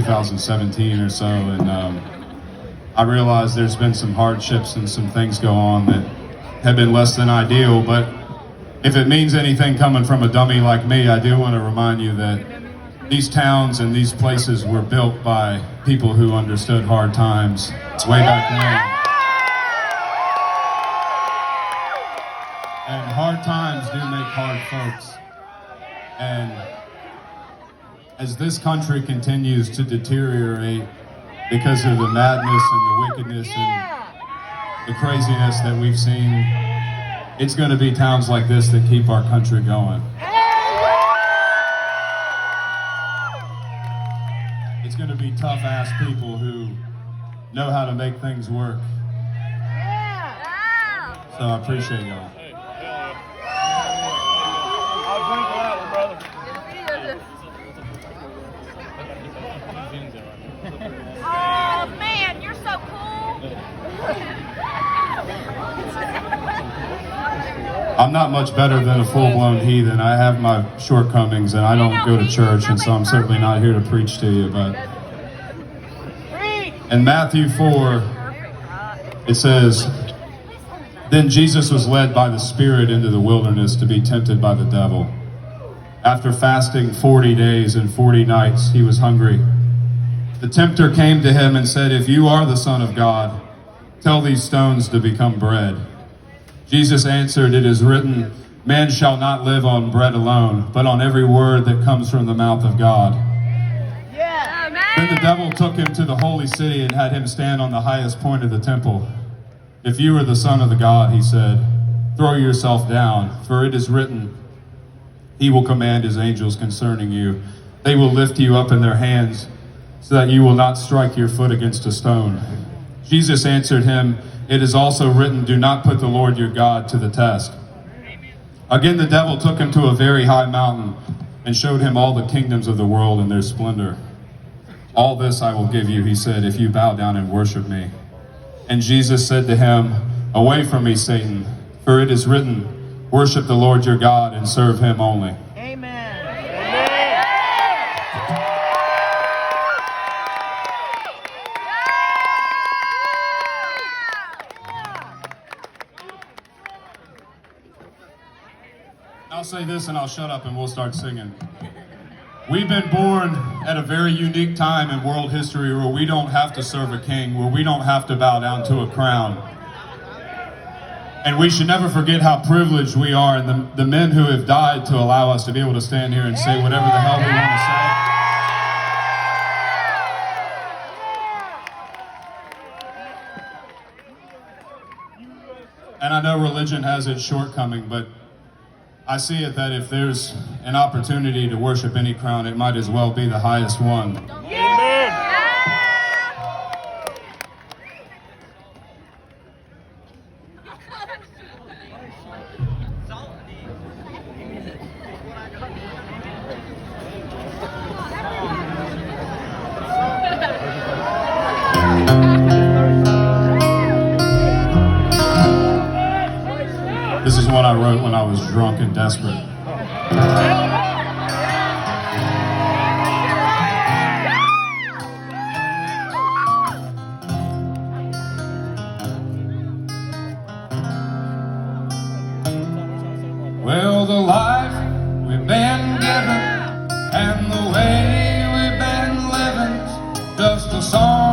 2017 or so, and I realize there's been some hardships and some things go on that have been less than ideal, but if it means anything coming from a dummy like me, I do want to remind you that these towns and these places were built by people who understood hard times way back when. And hard times do make hard folks. And as this country continues to deteriorate because of the madness and the wickedness and the craziness that we've seen, it's going to be towns like this that keep our country going. It's going to be tough-ass people who know how to make things work. So I appreciate y'all. Oh man, you're so cool. I'm not much better than a full-blown heathen. I have my shortcomings, and I don't go to church, and so I'm certainly not here to preach to you. But in Matthew 4, it says, "Then Jesus was led by the Spirit into the wilderness to be tempted by the devil. After fasting 40 days and 40 nights, he was hungry. The tempter came to him and said, 'If you are the Son of God, tell these stones to become bread.' Jesus answered, 'It is written, man shall not live on bread alone, but on every word that comes from the mouth of God.' Then the devil took him to the holy city and had him stand on the highest point of the temple. 'If you are the Son of the God,' he said, 'throw yourself down, for it is written, he will command his angels concerning you. They will lift you up in their hands, so that you will not strike your foot against a stone.' Jesus answered him, 'It is also written, do not put the Lord your God to the test.' Again the devil took him to a very high mountain and showed him all the kingdoms of the world and their splendor. 'All this I will give you,' he said, 'if you bow down and worship me.' And Jesus said to him, 'Away from me, Satan, for it is written, worship the Lord your God and serve him only.'" I'll say this and I'll shut up and we'll start singing. We've been born at a very unique time in world history where we don't have to serve a king, where we don't have to bow down to a crown. And we should never forget how privileged we are and the men who have died to allow us to be able to stand here and say whatever the hell we want to say. And I know religion has its shortcoming, but I see it that if there's an opportunity to worship any crown, it might as well be the highest one. This is what I wrote when I was drunk and desperate. Well, the life we've been given and the way we've been living's just a song